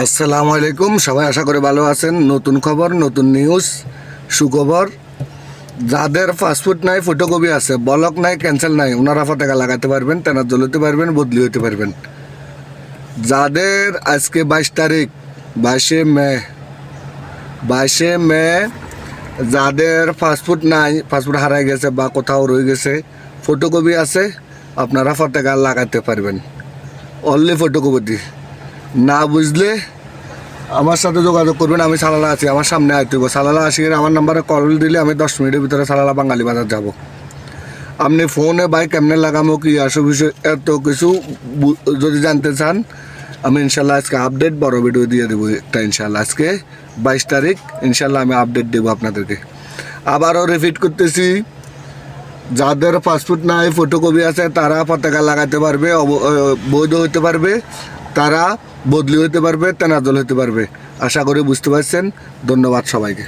আসসালামু আলাইকুম, সবাই আশা করে ভালো আছেন। নতুন খবর, নতুন নিউজ, সুখবর। যাদের পাসপোর্ট নাই, ফটোকপি আছে, ব্লক নাই, ক্যান্সেল নাই, ওনারা পতাকা লাগাতে পারবেন, তেনাজ্জল হতে পারবেন, বদলি হতে পারবেন। যাদের আজকে 22 তারিখ, 22শে মে, যাদের পাসপোর্ট নাই, পাসপোর্ট হারাই গেছে বা কোথাও রয়ে গেছে, ফটোকপি আছে, আপনারা পতাকা লাগাতে পারবেন। Only photocopy. না বুঝলে আমার সাথে যোগাযোগ করবেন। আমি সালালা আছি, আমার সামনে আইতে হবে। সালালা আসি, আমার নাম্বারে কল দিলে আমি 10 মিনিটের ভিতরে সালালা বাঙালি বাজার যাব। আপনি ফোনে বাইক কেমনে লাগামো, কি আসো বিষয় এত কিছু যদি জানতে চান, আমি ইনশাল্লাহ আজকে আপডেট বড় ভিডিও দিয়ে দেবো একটা। ইনশাল্লাহ আজকে 22 তারিখ, ইনশাল্লাহ আমি আপডেট দেবো আপনাদেরকে। আবারও রিপিট করতেছি, যাদের পাসপোর্ট নাই, ফটোকপি আছে, তারা পতাকা লাগাতে পারবে, বৈধ হতে পারবে, তারা বদলি হতে পারবে, তেনাজ্জল হতে পারবে। আশা করি বুঝতে পারছেন। ধন্যবাদ সবাইকে।